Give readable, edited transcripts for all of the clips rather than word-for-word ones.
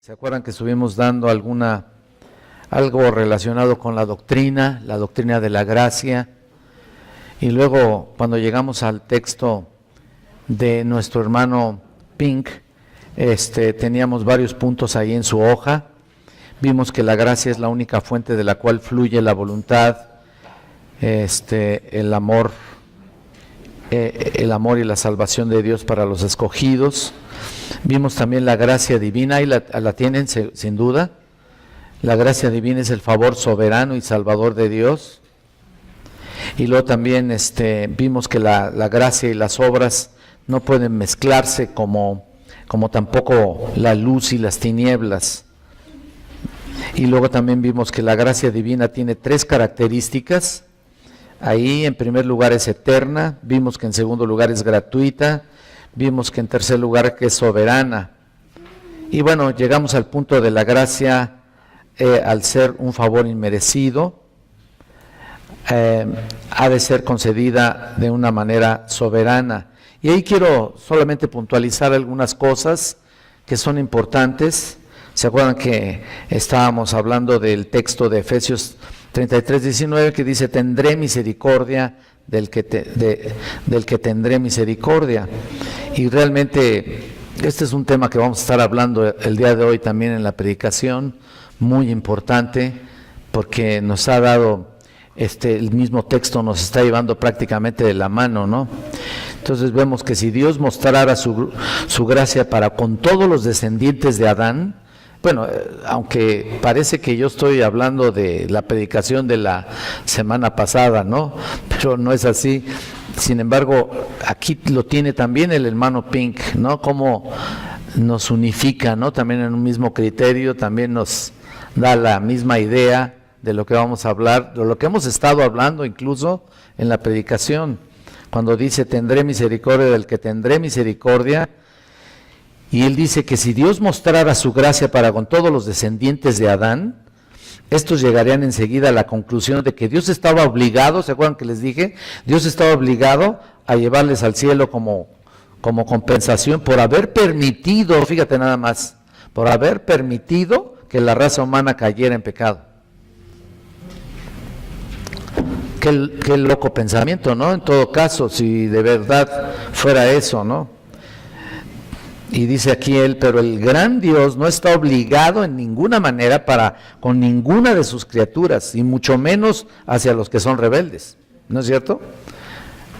¿Se acuerdan que estuvimos dando algo relacionado con la doctrina de la gracia? Y luego, cuando llegamos al texto de nuestro hermano Pink, teníamos varios puntos ahí en su hoja. Vimos que la gracia es la única fuente de la cual fluye la voluntad, el amor y la salvación de Dios para los escogidos. Vimos también la gracia divina, y la tienen sin duda. La gracia divina es el favor soberano y salvador de Dios. Y luego también vimos que la gracia y las obras no pueden mezclarse, como tampoco la luz y las tinieblas. Y luego también vimos que la gracia divina tiene tres características. Ahí en primer lugar es eterna, vimos que en segundo lugar es gratuita, vimos que en tercer lugar que es soberana. Y bueno, llegamos al punto de la gracia, al ser un favor inmerecido, ha de ser concedida de una manera soberana. Y ahí quiero solamente puntualizar algunas cosas que son importantes. ¿Se acuerdan que estábamos hablando del texto de Efesios 33:19 que dice: tendré misericordia del que tendré misericordia? Y realmente este es un tema que vamos a estar hablando el día de hoy también en la predicación, muy importante, porque nos ha dado, el mismo texto nos está llevando prácticamente de la mano, ¿no? Entonces vemos que si Dios mostrara su gracia para con todos los descendientes de Adán, bueno, aunque parece que yo estoy hablando de la predicación de la semana pasada, ¿no? Pero no es así. Sin embargo, aquí lo tiene también el hermano Pink, ¿no? Cómo nos unifica, ¿no? También en un mismo criterio, también nos da la misma idea de lo que vamos a hablar, de lo que hemos estado hablando incluso en la predicación. Cuando dice: tendré misericordia del que tendré misericordia. Y él dice que si Dios mostrara su gracia para con todos los descendientes de Adán, estos llegarían enseguida a la conclusión de que Dios estaba obligado, ¿se acuerdan que les dije? Dios estaba obligado a llevarles al cielo como compensación por haber permitido, fíjate nada más, por haber permitido que la raza humana cayera en pecado. Qué loco pensamiento, ¿no? En todo caso, si de verdad fuera eso, ¿no? Y dice aquí él: pero el gran Dios no está obligado en ninguna manera para con ninguna de sus criaturas, y mucho menos hacia los que son rebeldes. ¿No es cierto?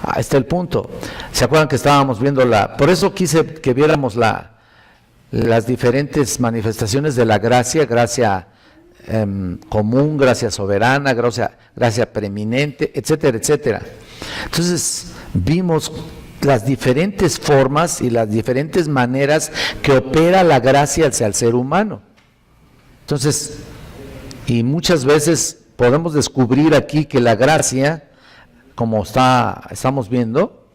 Ahí está el punto. ¿Se acuerdan que estábamos viendo por eso quise que viéramos las diferentes manifestaciones de la gracia: gracia común, gracia soberana, gracia preeminente, etcétera, etcétera. Entonces vimos las diferentes formas y las diferentes maneras que opera la gracia hacia el ser humano. Entonces, y muchas veces podemos descubrir aquí que la gracia, como estamos viendo,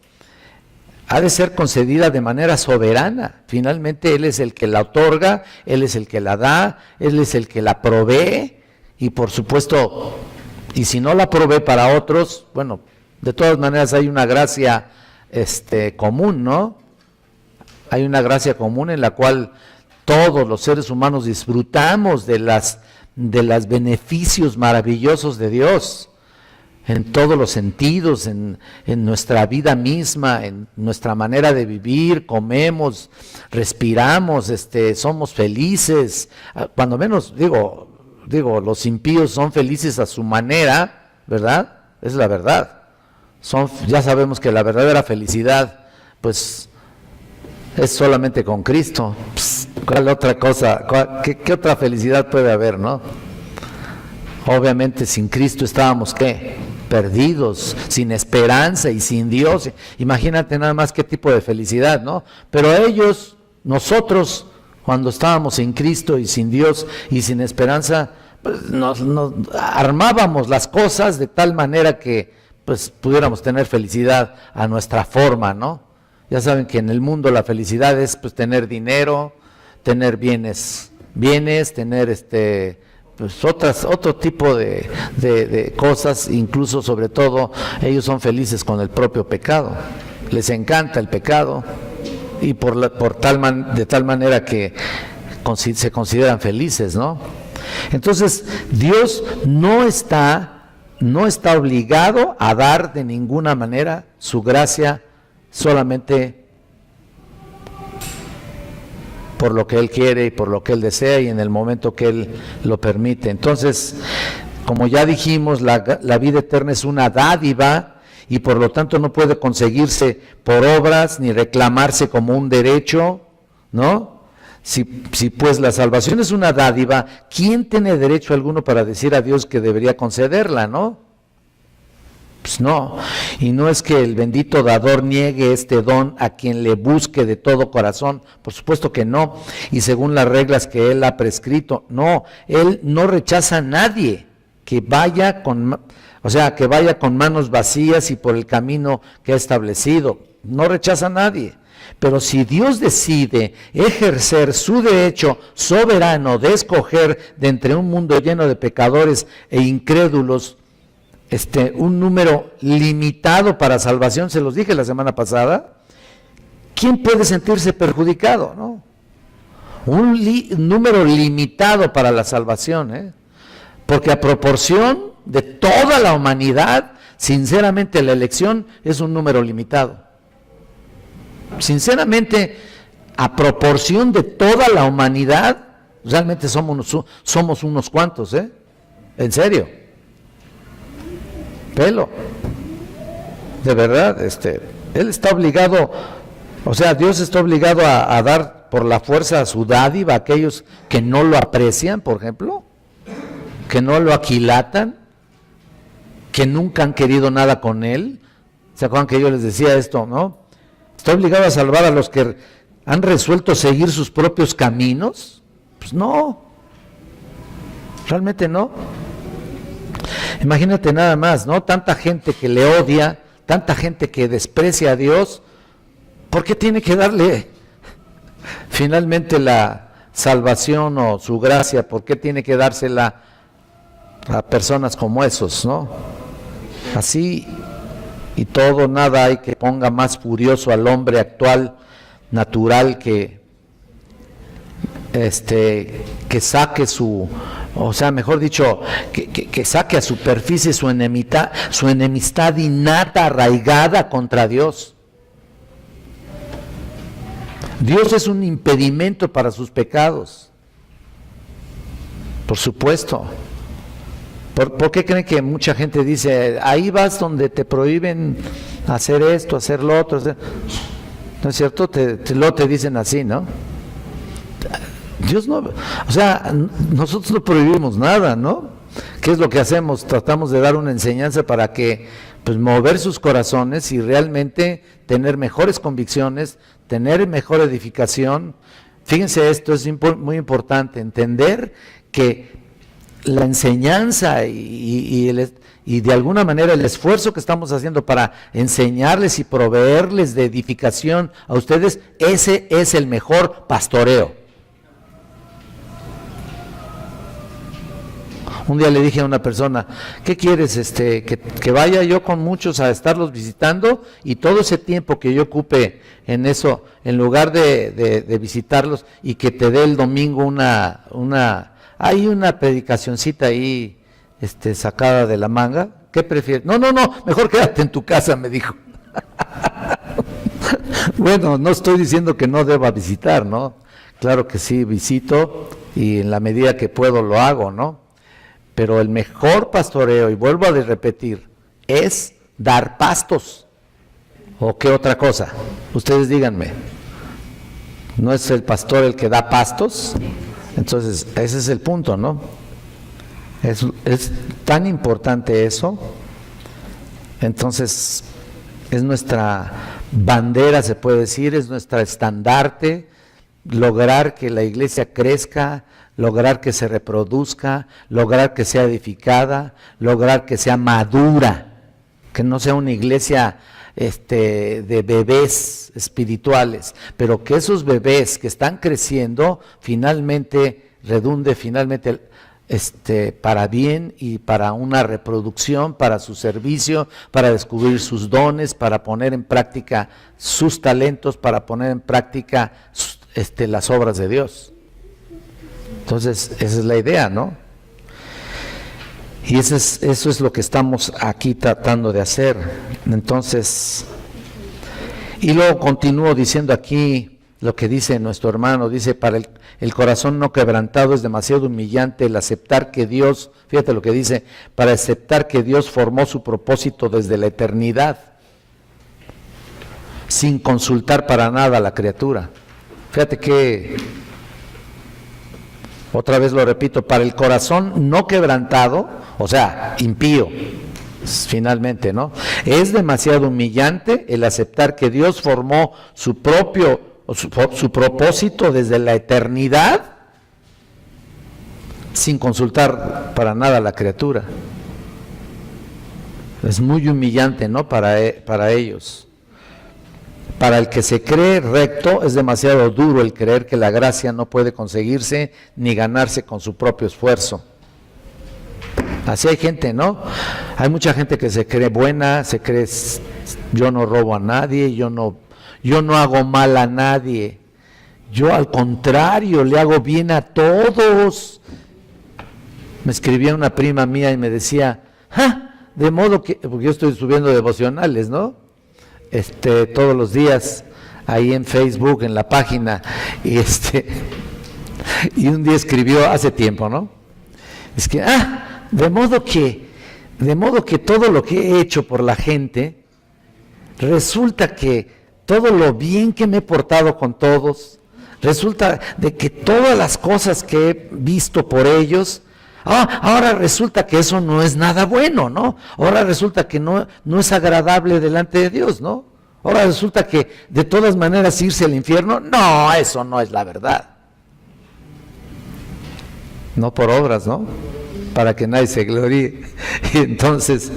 ha de ser concedida de manera soberana. Finalmente Él es el que la otorga, Él es el que la da, Él es el que la provee, y por supuesto, y si no la provee para otros, bueno, de todas maneras hay una gracia común, ¿no? Hay una gracia común en la cual todos los seres humanos disfrutamos de los beneficios maravillosos de Dios, en todos los sentidos, en nuestra vida misma, en nuestra manera de vivir, comemos, respiramos, somos felices. Cuando menos, digo, los impíos son felices a su manera, ¿verdad? Es la verdad. Ya sabemos que la verdadera felicidad, pues, es solamente con Cristo. ¿Cuál otra cosa? ¿Qué otra felicidad puede haber, no? Obviamente sin Cristo estábamos, ¿qué? Perdidos, sin esperanza y sin Dios. Imagínate nada más qué tipo de felicidad, ¿no? Pero nosotros, cuando estábamos sin Cristo y sin Dios y sin esperanza, pues nos armábamos las cosas de tal manera que pues pudiéramos tener felicidad a nuestra forma, ¿no? Ya saben que en el mundo la felicidad es pues tener dinero, tener bienes, tener pues otro tipo de cosas, incluso sobre todo ellos son felices con el propio pecado, les encanta el pecado, y de tal manera que se consideran felices, ¿no? Entonces, Dios no está obligado a dar de ninguna manera su gracia solamente por lo que Él quiere y por lo que Él desea y en el momento que Él lo permite. Entonces, como ya dijimos, la vida eterna es una dádiva y por lo tanto no puede conseguirse por obras ni reclamarse como un derecho, ¿no? Si pues la salvación es una dádiva, ¿quién tiene derecho alguno para decir a Dios que debería concederla, no? Pues no, y no es que el bendito dador niegue este don a quien le busque de todo corazón, por supuesto que no, y según las reglas que Él ha prescrito, no, Él no rechaza a nadie que vaya con manos vacías y por el camino que ha establecido, no rechaza a nadie. Pero si Dios decide ejercer su derecho soberano de escoger de entre un mundo lleno de pecadores e incrédulos, un número limitado para salvación, se los dije la semana pasada, ¿quién puede sentirse perjudicado, no? Un número limitado para la salvación, porque a proporción de toda la humanidad, sinceramente la elección es un número limitado. Sinceramente, a proporción de toda la humanidad, realmente somos unos cuantos, en serio. Pelo. De verdad, Él está obligado, Dios está obligado a dar por la fuerza su dádiva a aquellos que no lo aprecian, por ejemplo, que no lo aquilatan, que nunca han querido nada con Él. ¿Se acuerdan que yo les decía esto, no? ¿Está obligado a salvar a los que han resuelto seguir sus propios caminos? Pues no, realmente no. Imagínate nada más, ¿no? Tanta gente que le odia, tanta gente que desprecia a Dios, ¿por qué tiene que darle finalmente la salvación o su gracia? ¿Por qué tiene que dársela a personas como esos, no? Así y todo, nada hay que ponga más furioso al hombre actual, natural, que saque que saque a superficie su enemistad innata, arraigada contra Dios. Dios es un impedimento para sus pecados, por supuesto. ¿Por qué creen que mucha gente dice, ahí vas donde te prohíben hacer esto, hacer lo otro? ¿No es cierto? Luego te dicen así, ¿no? Dios no, nosotros no prohibimos nada, ¿no? ¿Qué es lo que hacemos? Tratamos de dar una enseñanza para que, pues, mover sus corazones y realmente tener mejores convicciones, tener mejor edificación. Fíjense, esto es muy importante, entender que la enseñanza y de alguna manera el esfuerzo que estamos haciendo para enseñarles y proveerles de edificación a ustedes, ese es el mejor pastoreo. Un día le dije a una persona, ¿qué quieres? Que vaya yo con muchos a estarlos visitando y todo ese tiempo que yo ocupe en eso, en lugar de visitarlos y que te dé el domingo hay una predicacioncita ahí sacada de la manga. ¿Qué prefieres? No, mejor quédate en tu casa, me dijo. Bueno, no estoy diciendo que no deba visitar, ¿no? Claro que sí, visito y en la medida que puedo lo hago, ¿no? Pero el mejor pastoreo, y vuelvo a repetir, es dar pastos. ¿O qué otra cosa? Ustedes díganme. ¿No es el pastor el que da pastos? Entonces, ese es el punto, ¿no? Es tan importante eso. Entonces, es nuestra bandera, se puede decir, es nuestra estandarte, lograr que la iglesia crezca, lograr que se reproduzca, lograr que sea edificada, lograr que sea madura, que no sea una iglesia de bebés espirituales, pero que esos bebés que están creciendo finalmente redunde para bien y para una reproducción, para su servicio, para descubrir sus dones, para poner en práctica sus talentos, para poner en práctica las obras de Dios. Entonces, esa es la idea, ¿no? Y eso es lo que estamos aquí tratando de hacer. Entonces, y luego continúo diciendo aquí lo que dice nuestro hermano, dice, para el corazón no quebrantado es demasiado humillante el aceptar que Dios, fíjate lo que dice, para aceptar que Dios formó su propósito desde la eternidad, sin consultar para nada a la criatura. Fíjate que, otra vez lo repito, para el corazón no quebrantado, o sea, impío, finalmente, ¿no? Es demasiado humillante el aceptar que Dios formó su propósito desde la eternidad sin consultar para nada a la criatura. Es muy humillante, ¿no? Para ellos. Para el que se cree recto es demasiado duro el creer que la gracia no puede conseguirse ni ganarse con su propio esfuerzo. Así hay gente, ¿no? Hay mucha gente que se cree buena, se cree yo no robo a nadie, yo no hago mal a nadie, yo al contrario le hago bien a todos. Me escribía una prima mía y me decía, de modo que, porque yo estoy subiendo devocionales, ¿no? Todos los días ahí en Facebook, en la página, y y un día escribió hace tiempo, ¿no? Es que, de modo que todo lo que he hecho por la gente, resulta que todo lo bien que me he portado con todos, resulta de que todas las cosas que he visto por ellos, ahora resulta que eso no es nada bueno, ¿no? Ahora resulta que no es agradable delante de Dios, ¿no? Ahora resulta que de todas maneras irse al infierno, no, eso no es la verdad. No por obras, ¿no? Para que nadie se gloríe. Y entonces,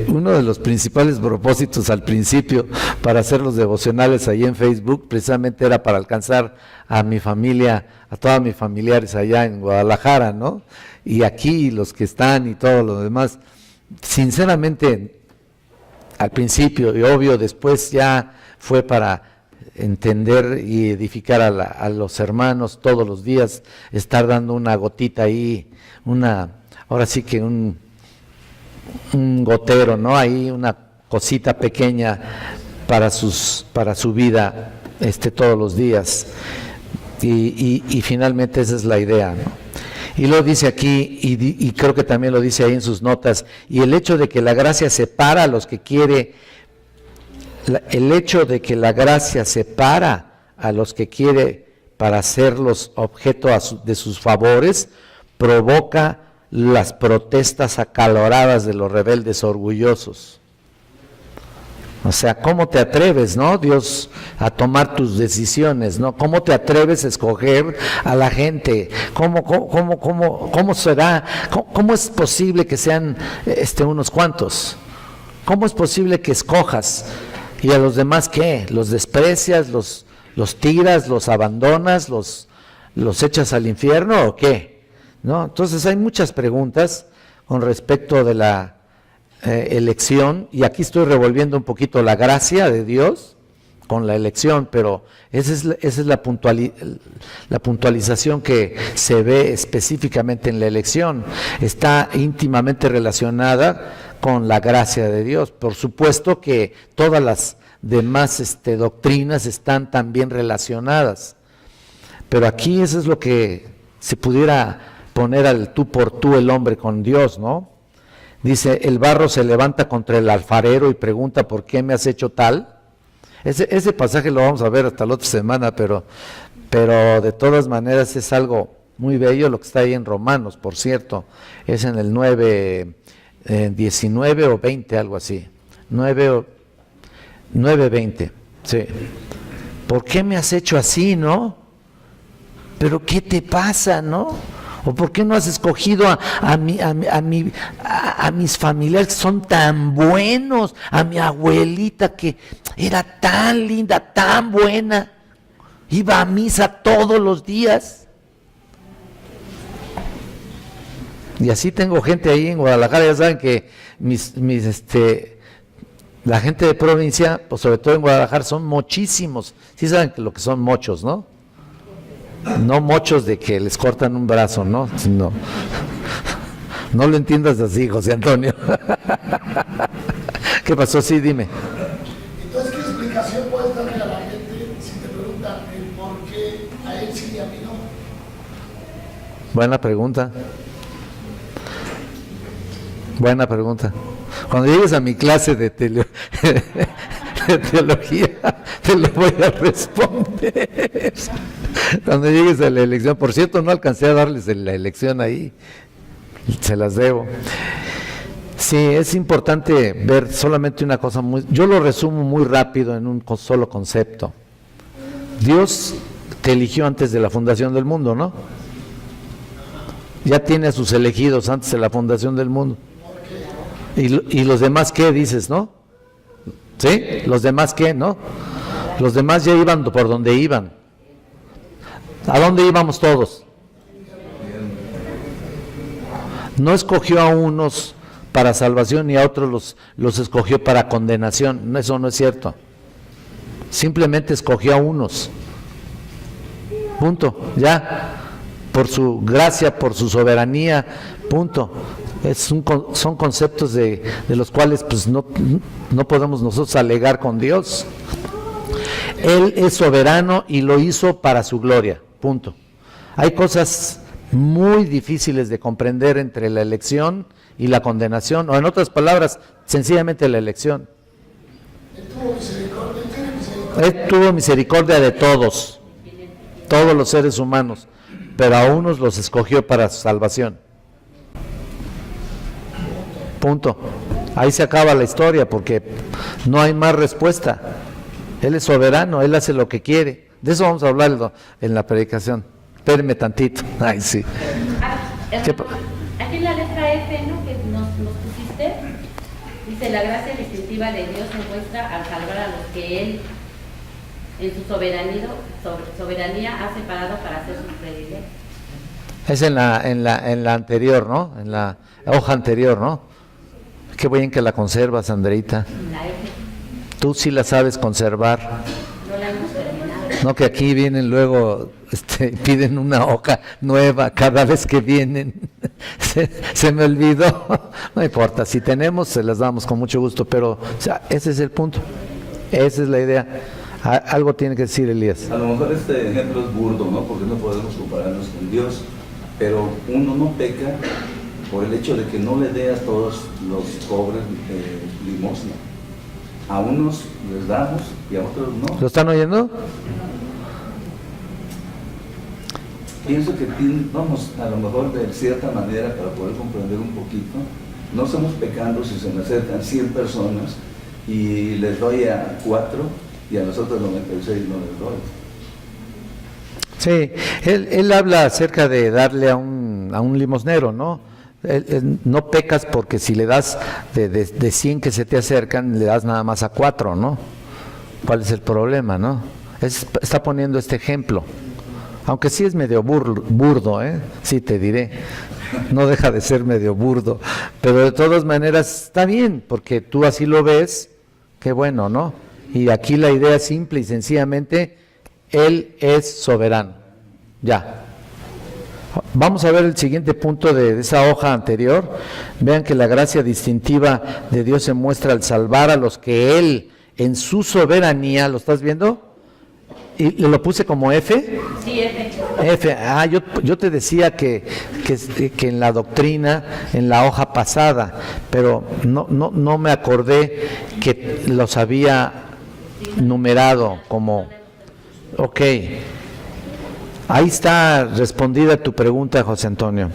uno de los principales propósitos al principio para hacer los devocionales ahí en Facebook, precisamente era para alcanzar a mi familia, a todos mis familiares allá en Guadalajara, ¿no? Y aquí los que están y todo lo demás. Sinceramente, al principio, y obvio, después ya fue para entender y edificar a los hermanos todos los días, estar dando una gotita ahí, ahora sí que un gotero, ¿no? Ahí una cosita pequeña para su vida, todos los días. Y finalmente esa es la idea, ¿no? Y lo dice aquí, y creo que también lo dice ahí en sus notas, y el hecho de que la gracia separa a los que quiere, el hecho de que la gracia separa a los que quiere para hacerlos objeto de sus favores, provoca las protestas acaloradas de los rebeldes orgullosos. O sea, ¿cómo te atreves, no, Dios, a tomar tus decisiones, no? ¿Cómo te atreves a escoger a la gente? ¿Cómo será? ¿Cómo es posible que sean unos cuantos? ¿Cómo es posible que escojas? ¿Y a los demás qué? ¿Los desprecias, los tiras, los abandonas, los echas al infierno o qué? ¿No? Entonces hay muchas preguntas con respecto de la elección, y aquí estoy revolviendo un poquito la gracia de Dios con la elección, pero esa es la puntualización que se ve específicamente en la elección. Está íntimamente relacionada con la gracia de Dios. Por supuesto que todas las demás doctrinas están también relacionadas, pero aquí eso es lo que se pudiera poner al tú por tú el hombre con Dios, ¿no? Dice, el barro se levanta contra el alfarero y pregunta, ¿por qué me has hecho tal? Ese pasaje lo vamos a ver hasta la otra semana, pero de todas maneras es algo muy bello lo que está ahí en Romanos, por cierto. Es en el 9, 19 o 20, algo así. 9, 20, sí. ¿Por qué me has hecho así, no? ¿Pero qué te pasa, no? ¿O por qué no has escogido a mis familiares que son tan buenos? A mi abuelita que era tan linda, tan buena, iba a misa todos los días. Y así tengo gente ahí en Guadalajara, ya saben que la gente de provincia, pues sobre todo en Guadalajara, son muchísimos. Sí saben que lo que son mochos, ¿no? No mochos de que les cortan un brazo, ¿no? Sino, no lo entiendas así, José Antonio. ¿Qué pasó? Sí, dime. Entonces, ¿qué explicación puedes darle a la gente si te preguntan el por qué a él sí y a mí no? Buena pregunta. Buena pregunta. Cuando llegues a mi clase de teología, te lo voy a responder. Cuando llegues a la elección, por cierto, no alcancé a darles la elección ahí, se las debo. Sí, es importante ver solamente una cosa yo lo resumo muy rápido en un solo concepto. Dios te eligió antes de la fundación del mundo, ¿no? Ya tiene a sus elegidos antes de la fundación del mundo. ¿Y los demás qué dices, no? ¿Sí? ¿Los demás qué, no? Los demás ya iban por donde iban. ¿A dónde íbamos todos? No escogió a unos para salvación y a otros los escogió para condenación. Eso no es cierto. Simplemente escogió a unos. Punto. Ya. Por su gracia, por su soberanía. Punto. Son conceptos de los cuales pues no podemos nosotros alegar con Dios. Él es soberano y lo hizo para su gloria, punto. Hay cosas muy difíciles de comprender entre la elección y la condenación, o en otras palabras, sencillamente la elección. Él tuvo misericordia de todos los seres humanos, pero a unos los escogió para su salvación. Punto. Ahí se acaba la historia porque no hay más respuesta. Él es soberano, Él hace lo que quiere. De eso vamos a hablar en la predicación. Espérenme tantito. Ay, sí. Aquí en la letra F, ¿no?, que nos pusiste, dice: la gracia distintiva de Dios se muestra al salvar a los que Él, en su soberanía, ha separado para hacer sus predilectos. Es en la anterior, ¿no? En la hoja anterior, ¿no? Qué bien que la conservas, Andreita. La F. Tú sí la sabes conservar. No la hemos terminado. No, que aquí vienen luego, piden una hoja nueva cada vez que vienen. Se me olvidó. No importa, si tenemos, se las damos con mucho gusto, pero o sea, ese es el punto. Esa es la idea. Algo tiene que decir Elías. A lo mejor este ejemplo es burdo, ¿no? Porque no podemos compararnos con Dios, pero uno no peca por el hecho de que no le dé a todos los pobres limosna. A unos les damos y a otros no. ¿Lo están oyendo? Pienso que vamos, a lo mejor de cierta manera, para poder comprender un poquito, no estamos pecando si se me acercan 100 personas y les doy a 4 y a los otros 96 no les doy. Sí, él habla acerca de darle a un limosnero, ¿no? No pecas porque si le das de 100 que se te acercan, le das nada más a 4, ¿no? ¿Cuál es el problema, no? Está poniendo este ejemplo, aunque sí es medio burdo, sí te diré, no deja de ser medio burdo, pero de todas maneras está bien, porque tú así lo ves, qué bueno, ¿no? Y aquí la idea es simple y sencillamente, Él es soberano, ya. Vamos a ver el siguiente punto de esa hoja anterior. Vean que la gracia distintiva de Dios se muestra al salvar a los que Él, en su soberanía, ¿lo estás viendo? ¿Y lo puse como F? Sí, F. F. Yo te decía que en la doctrina, en la hoja pasada, pero no me acordé que los había numerado como... Ok. Ahí está respondida tu pregunta, José Antonio.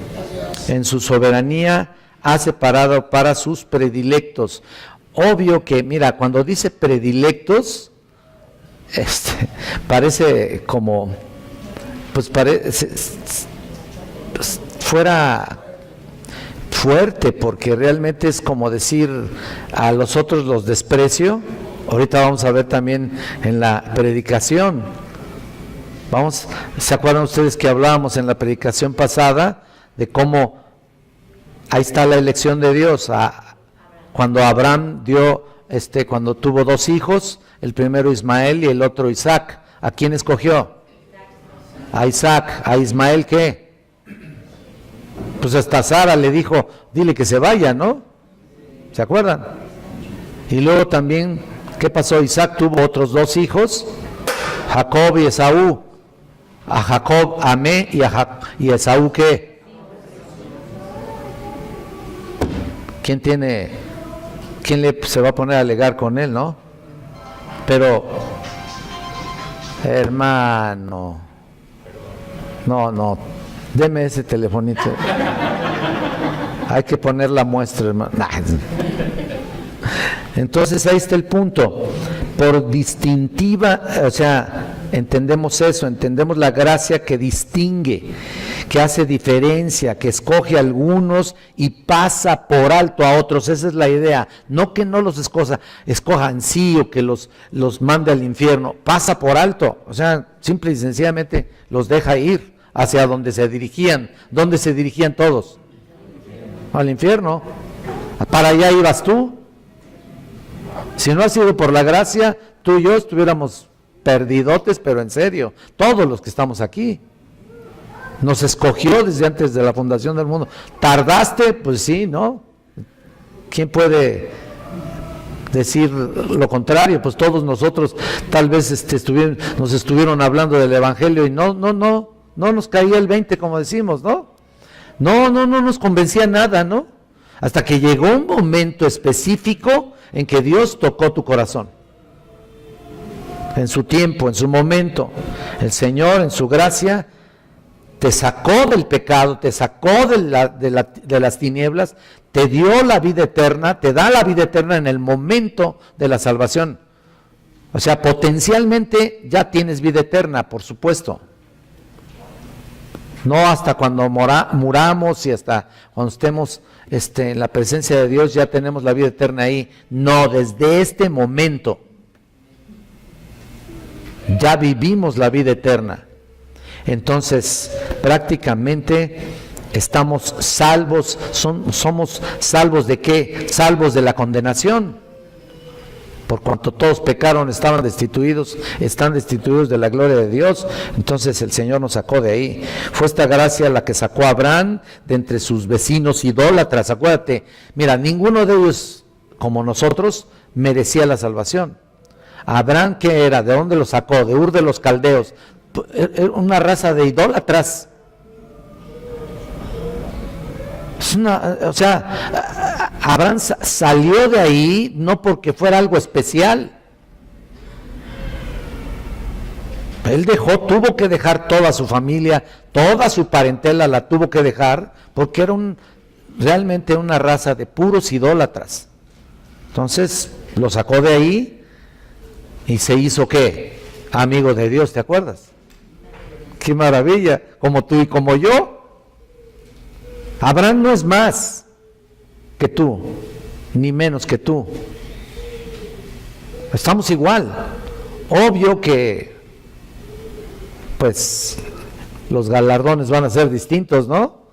En su soberanía ha separado para sus predilectos. Obvio que, mira, cuando dice predilectos, parece como, pues parece, fuera fuerte, porque realmente es como decir a los otros los desprecio. Ahorita vamos a ver también en la predicación. ¿Se acuerdan ustedes que hablábamos en la predicación pasada de cómo ahí está la elección de Dios? Cuando Abraham cuando tuvo 2 hijos, el primero Ismael y el otro Isaac, ¿a quién escogió? a Isaac, a Ismael, ¿qué? Pues hasta Sara le dijo, dile que se vaya, ¿no? ¿Se acuerdan? Y luego también, ¿qué pasó? Isaac tuvo otros 2 hijos, Jacob y Esaú. A Jacob amé y a Esaú, ¿qué? ¿Quién se va a poner a alegar con él, no? Pero, hermano, no, deme ese telefonito. Hay que poner la muestra, hermano. Entonces ahí está el punto. Por distintiva, o sea, entendemos eso, entendemos la gracia que distingue, que hace diferencia, que escoge a algunos y pasa por alto a otros. Esa es la idea. No que no los escoja en sí o que los mande al infierno. Pasa por alto. O sea, simple y sencillamente los deja ir hacia donde se dirigían. ¿Dónde se dirigían todos? Al infierno. Para allá ibas tú. Si no ha sido por la gracia, tú y yo estuviéramos perdidotes, pero en serio, todos los que estamos aquí. Nos escogió desde antes de la fundación del mundo. ¿Tardaste? Pues sí, ¿no? ¿Quién puede decir lo contrario? Pues todos nosotros tal vez nos estuvieron hablando del evangelio y no nos caía el 20, como decimos, ¿no? No nos convencía nada, ¿no? Hasta que llegó un momento específico en que Dios tocó tu corazón. En su tiempo, en su momento, el Señor en su gracia te sacó del pecado, te sacó de las tinieblas, te dio la vida eterna, te da la vida eterna en el momento de la salvación. O sea, potencialmente ya tienes vida eterna, por supuesto. No hasta cuando muramos y hasta cuando estemos en la presencia de Dios ya tenemos la vida eterna ahí. No, desde este momento ya vivimos la vida eterna. Entonces, prácticamente estamos salvos. ¿Somos salvos de qué? Salvos de la condenación. Por cuanto todos pecaron, están destituidos de la gloria de Dios. Entonces el Señor nos sacó de ahí. Fue esta gracia la que sacó a Abraham de entre sus vecinos idólatras. Acuérdate, mira, ninguno de ellos, como nosotros, merecía la salvación. Abraham, ¿qué era? ¿De dónde lo sacó? De Ur de los Caldeos. Era una raza de idólatras. Abraham salió de ahí no porque fuera algo especial. Él tuvo que dejar toda su familia, toda su parentela la tuvo que dejar, porque era realmente una raza de puros idólatras. Entonces lo sacó de ahí y se hizo ¿qué? Amigo de Dios, ¿te acuerdas? Qué maravilla, como tú y como yo. Abraham no es más que tú, ni menos que tú. Estamos igual. Obvio que, pues, los galardones van a ser distintos, ¿no?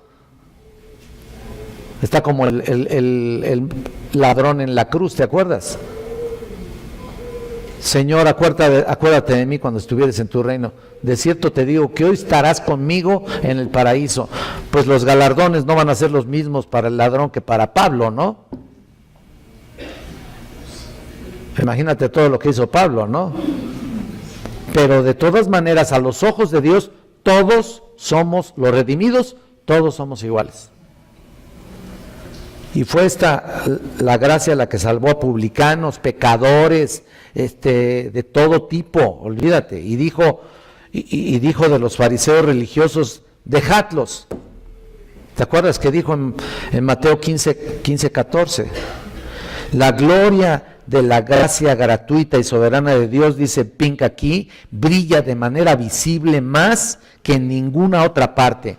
Está como el ladrón en la cruz, ¿te acuerdas? Señor, acuérdate de mí cuando estuvieres en tu reino. De cierto te digo que hoy estarás conmigo en el paraíso. Pues los galardones no van a ser los mismos para el ladrón que para Pablo, ¿no? Imagínate todo lo que hizo Pablo, ¿no? Pero de todas maneras, a los ojos de Dios, todos somos los redimidos, todos somos iguales. Y fue esta la gracia la que salvó a publicanos, pecadores, de todo tipo, olvídate. Y dijo de los fariseos religiosos, dejadlos. ¿Te acuerdas que dijo en Mateo 15:14? La gloria de la gracia gratuita y soberana de Dios, dice Pink aquí, brilla de manera visible más que en ninguna otra parte,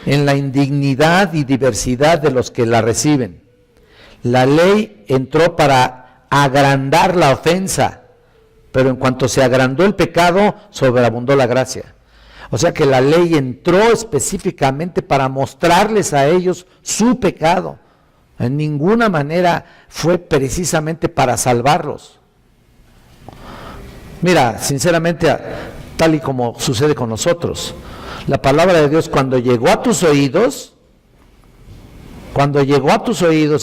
en la indignidad y diversidad de los que la reciben. La ley entró para agrandar la ofensa, pero en cuanto se agrandó el pecado, sobreabundó la gracia. O sea que la ley entró específicamente para mostrarles a ellos su pecado. En ninguna manera fue precisamente para salvarlos. Mira, sinceramente, tal y como sucede con nosotros. La palabra de Dios cuando llegó a tus oídos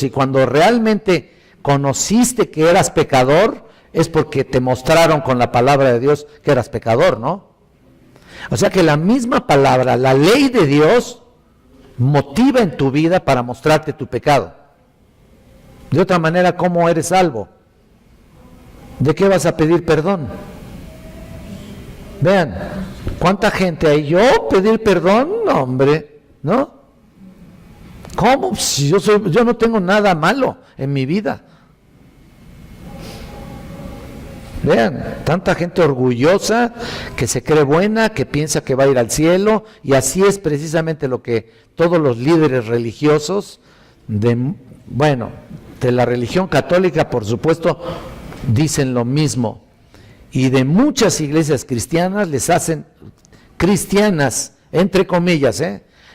y cuando realmente conociste que eras pecador, es porque te mostraron con la palabra de Dios que eras pecador, ¿no? O sea que la misma palabra, la ley de Dios, motiva en tu vida para mostrarte tu pecado. De otra manera, ¿cómo eres salvo? ¿De qué vas a pedir perdón? Vean, ¿cuánta gente hay? ¿Yo pedir perdón? No, hombre, ¿no? ¿Cómo? Si yo no tengo nada malo en mi vida. Vean, tanta gente orgullosa, que se cree buena, que piensa que va a ir al cielo, y así es precisamente lo que todos los líderes religiosos, de la religión católica, por supuesto, dicen lo mismo. Y de muchas iglesias cristianas les hacen, cristianas, entre comillas,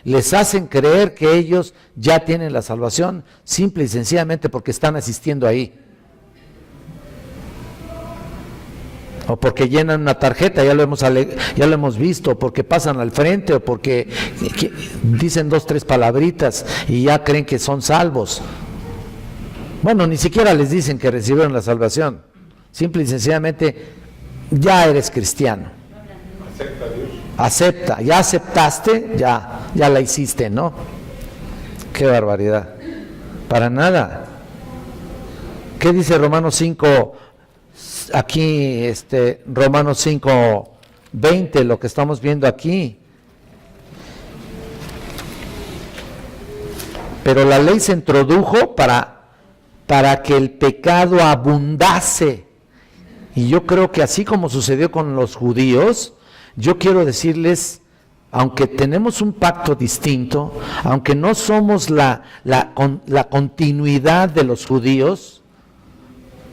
les hacen creer que ellos ya tienen la salvación, simple y sencillamente porque están asistiendo ahí. O porque llenan una tarjeta, ya lo hemos visto, porque pasan al frente, o porque dicen 2, 3 palabritas y ya creen que son salvos. Bueno, ni siquiera les dicen que recibieron la salvación. Simple y sencillamente, ya eres cristiano. Acepta a Dios. Acepta, ya aceptaste, ya la hiciste, ¿no? Qué barbaridad. Para nada. ¿Qué dice Romanos 5? Aquí, Romanos 5:20, lo que estamos viendo aquí. Pero la ley se introdujo para que el pecado abundase. Y yo creo que así como sucedió con los judíos, yo quiero decirles, aunque tenemos un pacto distinto, aunque no somos la continuidad de los judíos,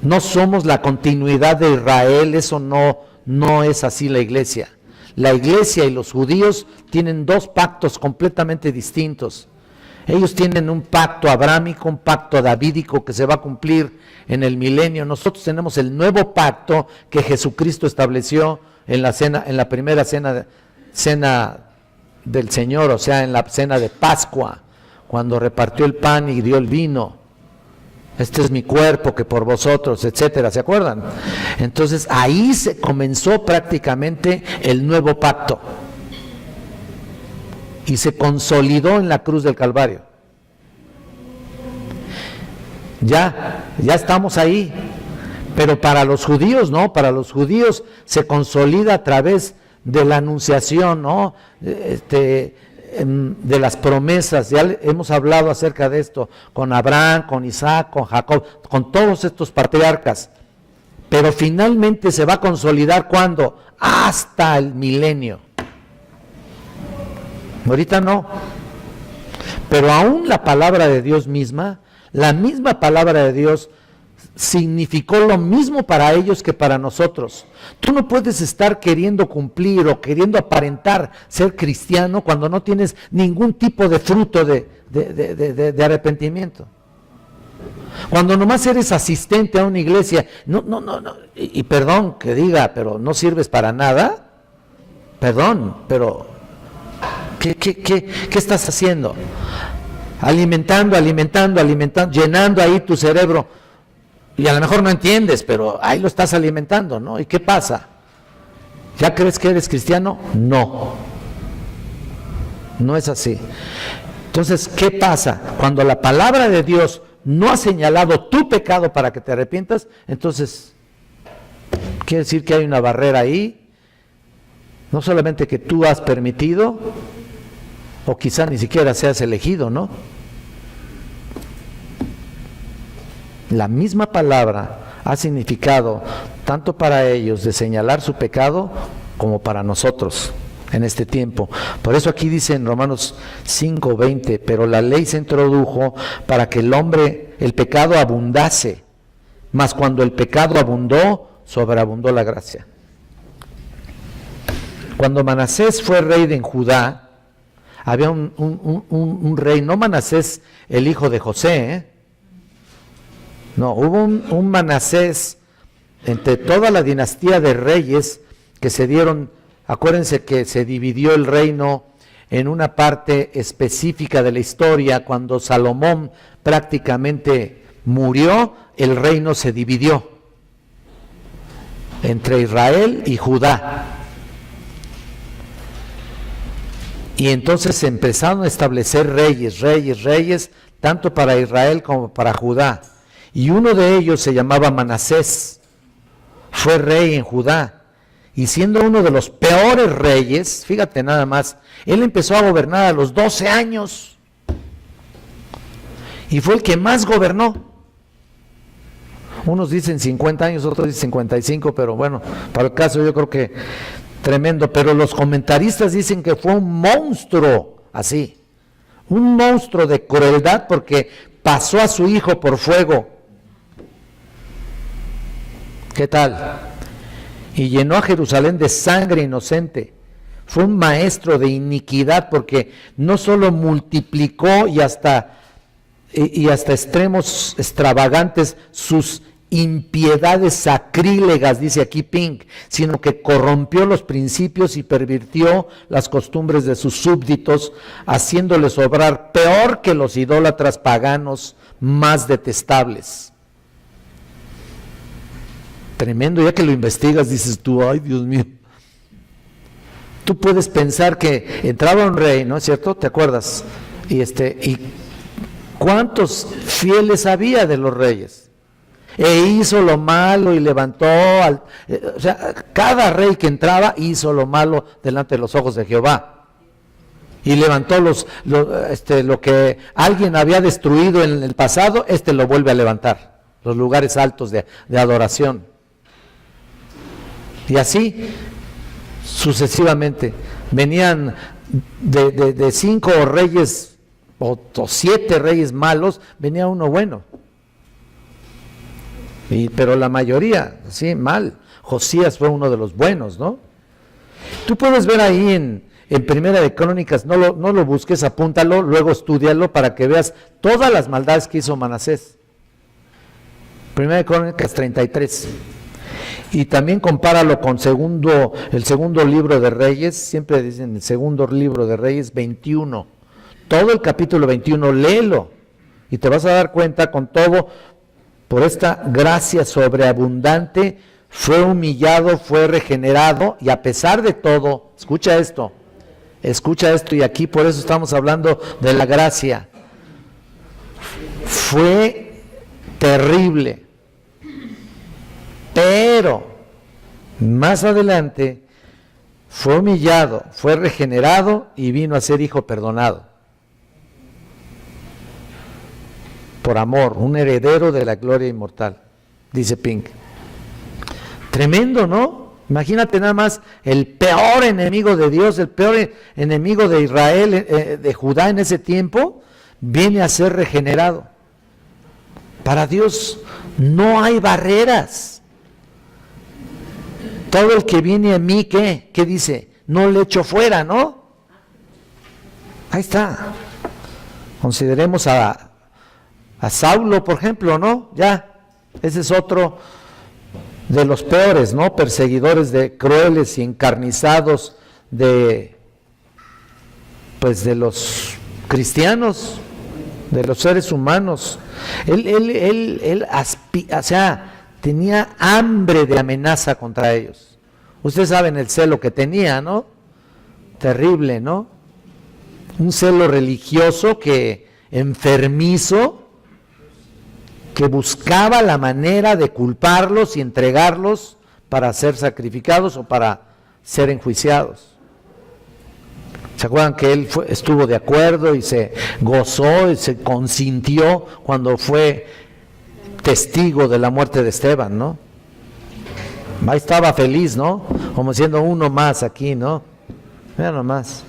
no somos la continuidad de Israel, eso no es así la iglesia. La iglesia y los judíos tienen 2 pactos completamente distintos. Ellos tienen un pacto abrámico, un pacto davídico que se va a cumplir en el milenio. Nosotros tenemos el nuevo pacto que Jesucristo estableció en la primera cena del Señor, o sea, en la cena de Pascua, cuando repartió el pan y dio el vino. Este es mi cuerpo que por vosotros, etcétera, ¿se acuerdan? Entonces ahí se comenzó prácticamente el nuevo pacto y se consolidó en la cruz del Calvario. Ya estamos ahí, pero para los judíos no, para los judíos se consolida a través de la anunciación, ¿no? De las promesas. Ya hemos hablado acerca de esto con Abraham, con Isaac, con Jacob, con todos estos patriarcas, pero finalmente se va a consolidar ¿cuándo? Hasta el milenio. Ahorita no, pero aún la palabra de Dios misma, la misma palabra de Dios significó lo mismo para ellos que para nosotros. Tú no puedes estar queriendo cumplir o queriendo aparentar ser cristiano cuando no tienes ningún tipo de fruto de arrepentimiento. Cuando nomás eres asistente a una iglesia, no, y perdón que diga, pero no sirves para nada, perdón, pero ¿qué estás haciendo? Alimentando, llenando ahí tu cerebro. Y a lo mejor no entiendes, pero ahí lo estás alimentando, ¿no? ¿Y qué pasa? ¿Ya crees que eres cristiano? No es así. Entonces, ¿qué pasa? Cuando la palabra de Dios no ha señalado tu pecado para que te arrepientas, entonces quiere decir que hay una barrera ahí, no solamente que tú has permitido, o quizá ni siquiera seas elegido, ¿no? La misma palabra ha significado tanto para ellos de señalar su pecado como para nosotros en este tiempo. Por eso aquí dice en Romanos 5:20, pero la ley se introdujo para que el pecado abundase, mas cuando el pecado abundó, sobreabundó la gracia. Cuando Manasés fue rey en Judá, había un rey, no Manasés el hijo de José, no, hubo un Manasés entre toda la dinastía de reyes que se dieron Acuérdense que se dividió el reino en una parte específica de la historia. Cuando Salomón prácticamente murió, el reino se dividió entre Israel y Judá. Y entonces se empezaron a establecer reyes, tanto para Israel como para Judá. Y uno de ellos se llamaba Manasés, fue rey en Judá. Y siendo uno de los peores reyes, fíjate nada más, él empezó a gobernar a los 12 años. Y fue el que más gobernó. Unos dicen 50 años, otros dicen 55, pero bueno, para el caso yo creo que tremendo. Pero los comentaristas dicen que fue un monstruo, así, un monstruo de crueldad, porque pasó a su hijo por fuego. ¿Qué tal? Y llenó a Jerusalén de sangre inocente. Fue un maestro de iniquidad, porque no solo multiplicó y hasta extremos extravagantes sus impiedades sacrílegas, dice aquí Pink, sino que corrompió los principios y pervirtió las costumbres de sus súbditos, haciéndoles obrar peor que los idólatras paganos más detestables. Tremendo, ya que lo investigas dices tú, ay Dios mío. Tú puedes pensar que entraba un rey, ¿no es cierto? ¿Te acuerdas? Y ¿cuántos fieles había de los reyes? E hizo lo malo y levantó, o sea, cada rey que entraba hizo lo malo delante de los ojos de Jehová. Y levantó lo que alguien había destruido en el pasado, lo vuelve a levantar, los lugares altos de adoración. Y así sucesivamente. Venían de 5 reyes o 7 reyes malos, venía uno bueno. Pero la mayoría, sí, mal. Josías fue uno de los buenos, ¿no? Tú puedes ver ahí en Primera de Crónicas, no lo busques, apúntalo, luego estúdialo para que veas todas las maldades que hizo Manasés. Primera de Crónicas 33. Y también compáralo con el segundo libro de Reyes, siempre dicen el segundo libro de Reyes 21. Todo el capítulo 21, léelo y te vas a dar cuenta con todo. Por esta gracia sobreabundante fue humillado, fue regenerado, y a pesar de todo, escucha esto, y aquí por eso estamos hablando de la gracia. Fue terrible, pero más adelante fue humillado, fue regenerado y vino a ser hijo perdonado. Por amor, un heredero de la gloria inmortal, dice Pink. Tremendo, ¿no? Imagínate nada más, el peor enemigo de Dios, el peor enemigo de Israel, de Judá en ese tiempo, viene a ser regenerado. Para Dios no hay barreras. Todo el que viene a mí, ¿qué dice? No le echo fuera, ¿no? Ahí está. Consideremos a Saulo, por ejemplo, ¿no? Ya, ese es otro de los peores, ¿no? Perseguidores crueles y encarnizados de los cristianos, de los seres humanos. Él tenía hambre de amenaza contra ellos. Ustedes saben el celo que tenía, ¿no? Terrible, ¿no? Un celo religioso enfermizo, que buscaba la manera de culparlos y entregarlos para ser sacrificados o para ser enjuiciados. ¿Se acuerdan que él estuvo de acuerdo y se gozó y se consintió cuando fue testigo de la muerte de Esteban, ¿no? Ahí estaba feliz, ¿no? Como siendo uno más aquí, ¿no? Vean nomás.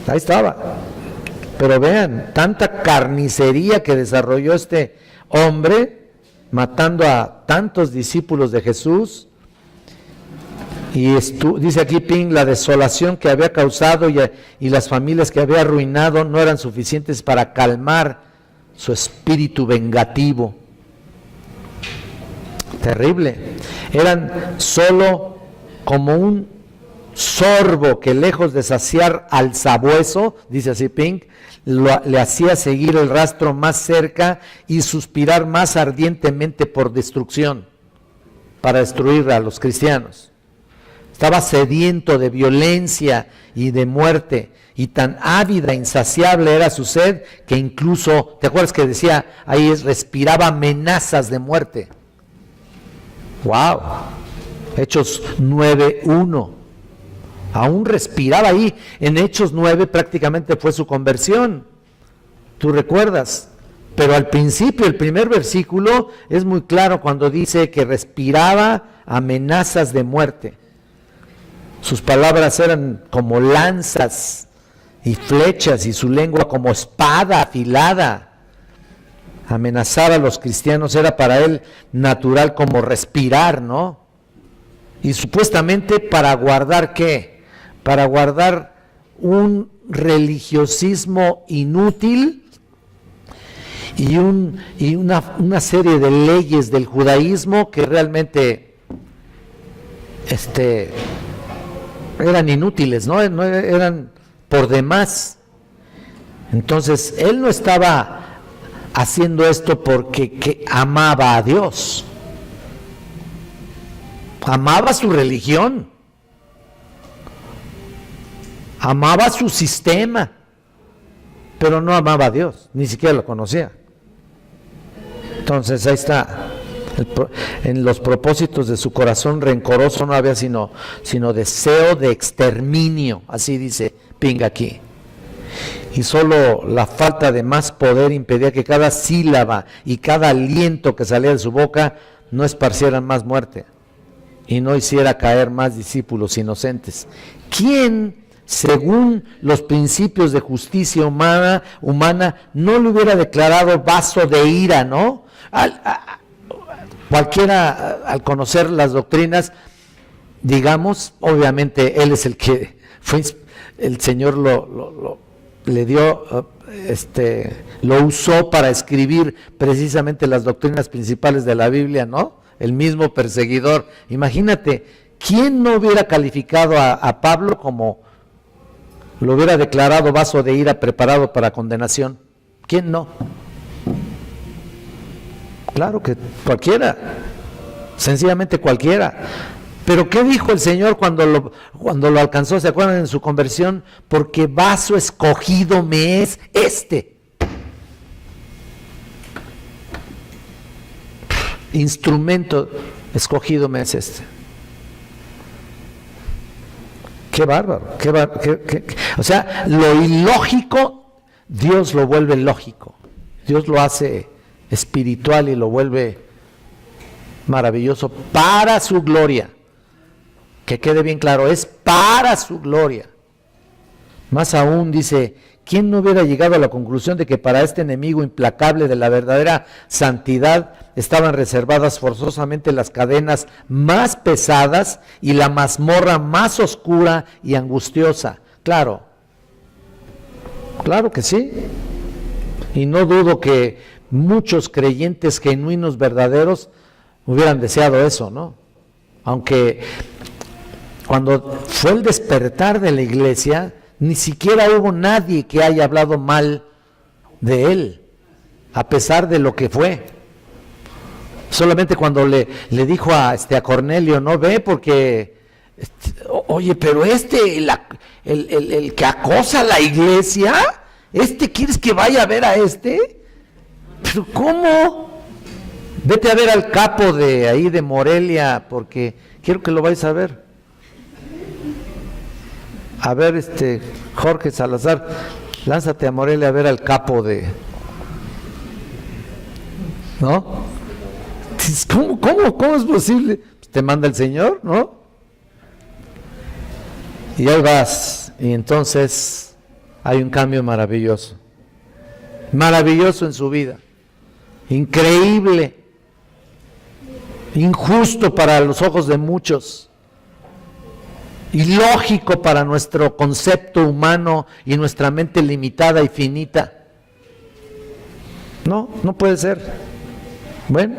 Ahí estaba. Pero vean, tanta carnicería que desarrolló este hombre, matando a tantos discípulos de Jesús. Y dice aquí Ping, la desolación que había causado y las familias que había arruinado no eran suficientes para calmar su espíritu vengativo. Terrible. Eran solo como sorbo que lejos de saciar al sabueso, dice así Pink, le hacía seguir el rastro más cerca y suspirar más ardientemente por destrucción, para destruir a los cristianos. Estaba sediento de violencia y de muerte, y tan ávida, insaciable era su sed, que incluso, ¿te acuerdas que decía ahí, respiraba amenazas de muerte? ¡Wow! Hechos 9:1. Aún respiraba ahí. En Hechos 9 prácticamente fue su conversión. ¿Tú recuerdas? Pero al principio, el primer versículo es muy claro cuando dice que respiraba amenazas de muerte. Sus palabras eran como lanzas y flechas y su lengua como espada afilada. Amenazar a los cristianos era para él natural como respirar, ¿no? Y supuestamente para guardar ¿qué? Para guardar un religiosismo inútil y una serie de leyes del judaísmo que realmente eran inútiles, ¿no? Eran por demás. Entonces, él no estaba haciendo esto porque amaba a Dios. Amaba su religión. Amaba su sistema. Pero no amaba a Dios, ni siquiera lo conocía. Entonces, ahí está. En los propósitos de su corazón rencoroso no había sino deseo de exterminio, así dice Ping aquí. Y solo la falta de más poder impedía que cada sílaba y cada aliento que salía de su boca no esparcieran más muerte y no hiciera caer más discípulos inocentes. ¿Quién, según los principios de justicia humana no le hubiera declarado vaso de ira, ¿no? Cualquiera, al conocer las doctrinas, digamos, obviamente él es el que fue, el Señor le dio, lo usó para escribir precisamente las doctrinas principales de la Biblia, ¿no? El mismo perseguidor. Imagínate, ¿quién no hubiera calificado a Pablo como lo hubiera declarado vaso de ira preparado para condenación? ¿Quién no? Claro que cualquiera, sencillamente cualquiera. Pero ¿qué dijo el Señor cuando lo alcanzó? ¿Se acuerdan en su conversión? Porque vaso escogido me es instrumento escogido me es Qué bárbaro, o sea, lo ilógico, Dios lo vuelve lógico. Dios lo hace espiritual y lo vuelve maravilloso para su gloria. Que quede bien claro, es para su gloria. Más aún dice, ¿quién no hubiera llegado a la conclusión de que para este enemigo implacable de la verdadera santidad estaban reservadas forzosamente las cadenas más pesadas y la mazmorra más oscura y angustiosa? Claro, claro que sí. Y no dudo que muchos creyentes genuinos, verdaderos, hubieran deseado eso, ¿no? Aunque cuando fue el despertar de la iglesia, ni siquiera hubo nadie que haya hablado mal de él, a pesar de lo que fue. Solamente cuando le dijo a Cornelio, no ve porque, oye, pero el que acosa a la iglesia, ¿quieres que vaya a ver a ¿Pero cómo? Vete a ver al capo de ahí de Morelia, porque quiero que lo vayas a ver. A ver, Jorge Salazar, lánzate a Morelia a ver al capo ¿no? ¿Cómo es posible? Pues te manda el Señor, ¿no? Y ahí vas, y entonces hay un cambio maravilloso en su vida, increíble, injusto para los ojos de muchos, ilógico para nuestro concepto humano y nuestra mente limitada y finita. No puede ser. Bueno,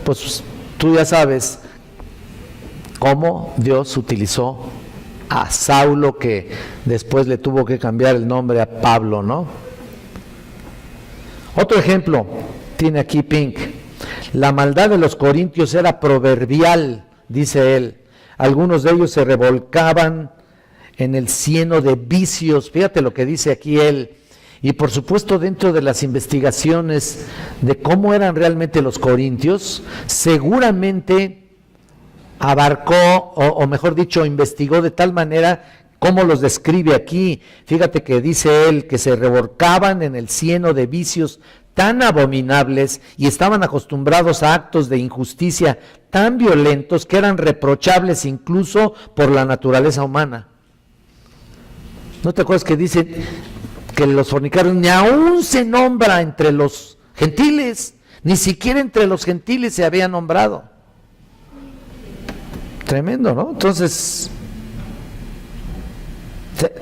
pues tú ya sabes cómo Dios utilizó a Saulo, que después le tuvo que cambiar el nombre a Pablo, ¿no? Otro ejemplo tiene aquí Pink. La maldad de los corintios era proverbial, dice él. Algunos de ellos se revolcaban en el cieno de vicios. Fíjate lo que dice aquí él. Y por supuesto, dentro de las investigaciones de cómo eran realmente los corintios, seguramente abarcó, o mejor dicho, investigó de tal manera como los describe aquí. Fíjate que dice él que se revolcaban en el cieno de vicios tan abominables y estaban acostumbrados a actos de injusticia tan violentos que eran reprochables incluso por la naturaleza humana. ¿No te acuerdas que dice que los fornicarios ni aún se nombra entre los gentiles? Ni siquiera entre los gentiles se había nombrado. Tremendo, ¿no? Entonces,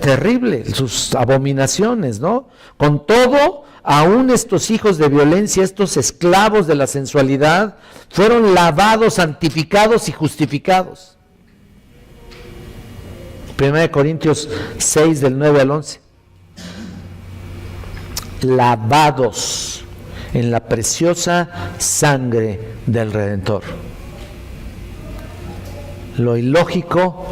terrible sus abominaciones, ¿no? Con todo, aún estos hijos de violencia, estos esclavos de la sensualidad, fueron lavados, santificados y justificados. 1 Corintios 6, del 9 al 11. Lavados en la preciosa sangre del Redentor. Lo ilógico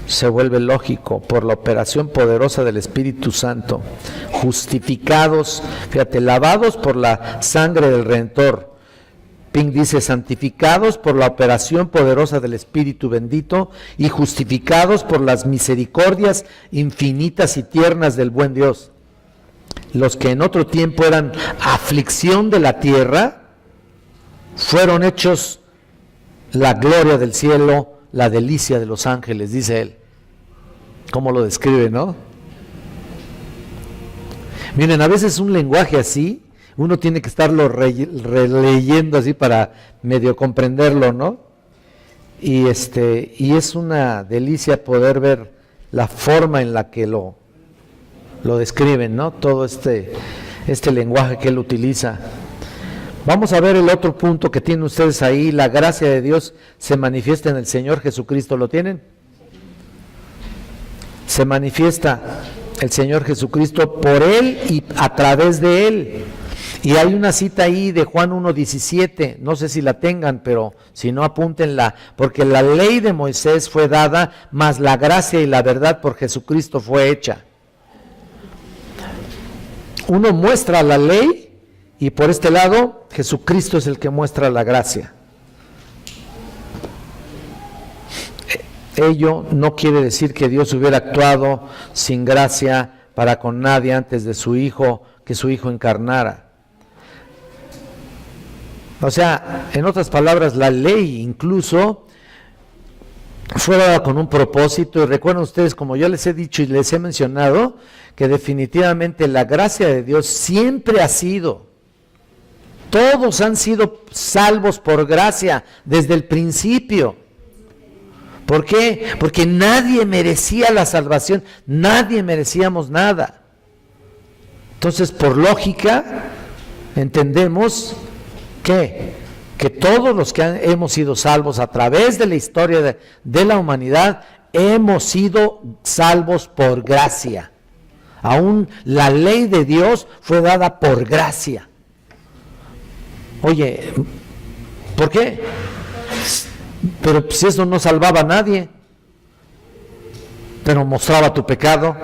se vuelve lógico por la operación poderosa del Espíritu Santo. Justificados, fíjate, lavados por la sangre del Redentor. Pink dice, santificados por la operación poderosa del Espíritu bendito y justificados por las misericordias infinitas y tiernas del buen Dios. Los que en otro tiempo eran aflicción de la tierra, fueron hechos la gloria del cielo, la delicia de los ángeles, dice él. ¿Cómo lo describe, no? Miren, a veces un lenguaje así, uno tiene que estarlo releyendo así para medio comprenderlo, ¿no? Y es una delicia poder ver la forma en la que lo describen, ¿no? Todo este lenguaje que él utiliza. Vamos a ver el otro punto que tienen ustedes ahí. La gracia de Dios se manifiesta en el Señor Jesucristo. ¿Lo tienen? Se manifiesta el Señor Jesucristo por Él y a través de Él. Y hay una cita ahí de Juan 1:17, no sé si la tengan, pero si no, apúntenla, porque la ley de Moisés fue dada, mas la gracia y la verdad por Jesucristo fue hecha. Uno muestra la ley y por este lado Jesucristo es el que muestra la gracia. Ello no quiere decir que Dios hubiera actuado sin gracia para con nadie antes de su Hijo, que su Hijo encarnara. O sea, en otras palabras, la ley incluso fue dada con un propósito, y recuerden ustedes, como yo les he dicho y les he mencionado, que definitivamente la gracia de Dios siempre ha sido, todos han sido salvos por gracia desde el principio. ¿Por qué? Porque nadie merecía la salvación, nadie merecíamos nada. Entonces, por lógica, entendemos que todos los que hemos sido salvos a través de la historia de la humanidad, hemos sido salvos por gracia. Aún la ley de Dios fue dada por gracia. Oye, ¿por qué? Pero si eso no salvaba a nadie, pero mostraba tu pecado.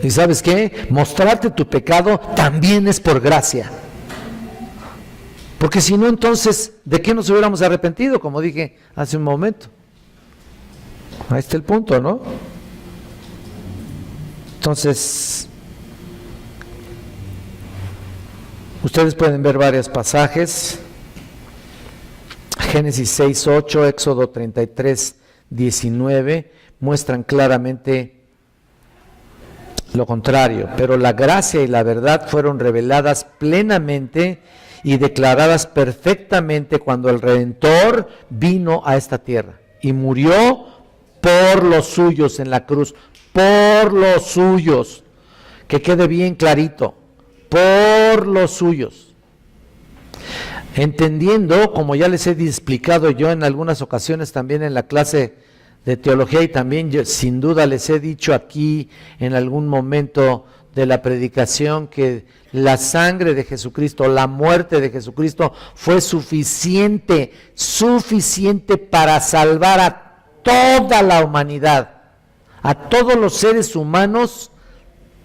¿Y sabes qué? Mostrarte tu pecado también es por gracia. Porque si no, entonces, ¿de qué nos hubiéramos arrepentido? Como dije hace un momento. Ahí está el punto, ¿no? Entonces, ustedes pueden ver varios pasajes. Génesis 6:8, Éxodo 33:19 muestran claramente lo contrario. Pero la gracia y la verdad fueron reveladas plenamente y declaradas perfectamente cuando el Redentor vino a esta tierra y murió por los suyos en la cruz, por los suyos, que quede bien clarito, por los suyos, entendiendo, como ya les he explicado yo en algunas ocasiones también en la clase de teología, y también yo sin duda les he dicho aquí en algún momento de la predicación que la sangre de Jesucristo, la muerte de Jesucristo fue suficiente para salvar a toda la humanidad, a todos los seres humanos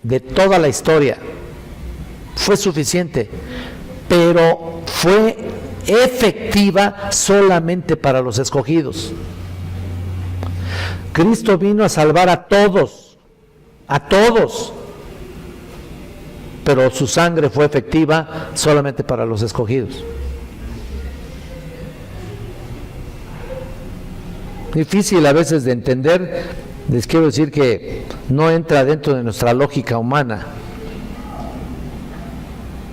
de toda la historia. Fue suficiente, pero fue efectiva solamente para los escogidos. Cristo vino a salvar a todos, pero su sangre fue efectiva solamente para los escogidos. Difícil a veces de entender, les quiero decir que no entra dentro de nuestra lógica humana.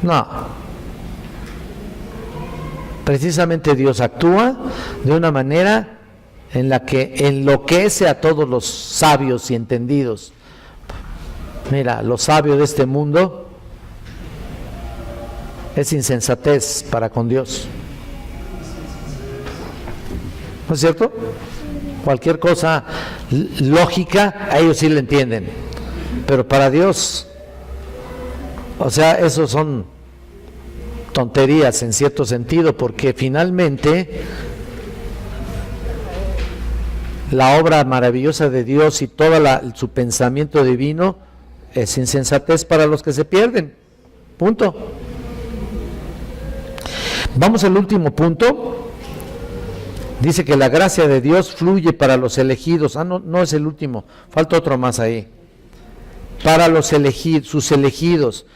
No. Precisamente Dios actúa de una manera en la que enloquece a todos los sabios y entendidos. Mira, lo sabio de este mundo es insensatez para con Dios. ¿No es cierto? Cualquier cosa lógica, a ellos sí le entienden. Pero para Dios, o sea, esos son tonterías en cierto sentido, porque finalmente la obra maravillosa de Dios y todo su pensamiento divino es insensatez para los que se pierden. Punto. Vamos al último punto. Dice que la gracia de Dios fluye para los elegidos. No es el último, falta otro más ahí. Para los elegidos, sus elegidos.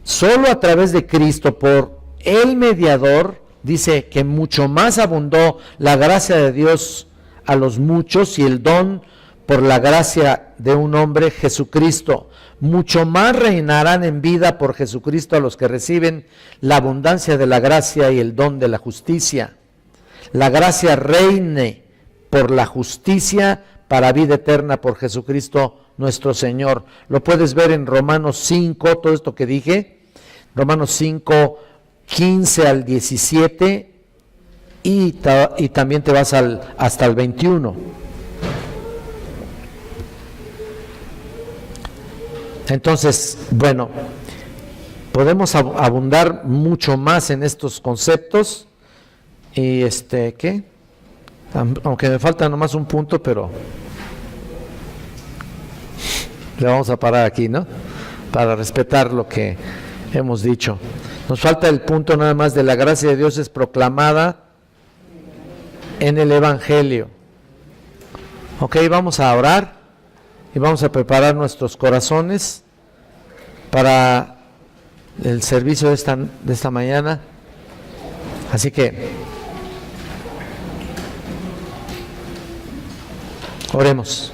Solo a través de Cristo, por el mediador, dice que mucho más abundó la gracia de Dios a los muchos y el don por la gracia de un hombre, Jesucristo. Mucho más reinarán en vida por Jesucristo a los que reciben la abundancia de la gracia y el don de la justicia. La gracia reine por la justicia para vida eterna por Jesucristo nuestro Señor. Lo puedes ver en Romanos 5, todo esto que dije, Romanos 5, 15 al 17 y también te vas hasta el 21. Entonces, bueno, podemos abundar mucho más en estos conceptos y ¿qué? Aunque me falta nomás un punto, pero le vamos a parar aquí, ¿no? Para respetar lo que hemos dicho. Nos falta el punto nada más de la gracia de Dios es proclamada en el Evangelio. Ok, vamos a orar y vamos a preparar nuestros corazones para el servicio de esta mañana. Así que oremos.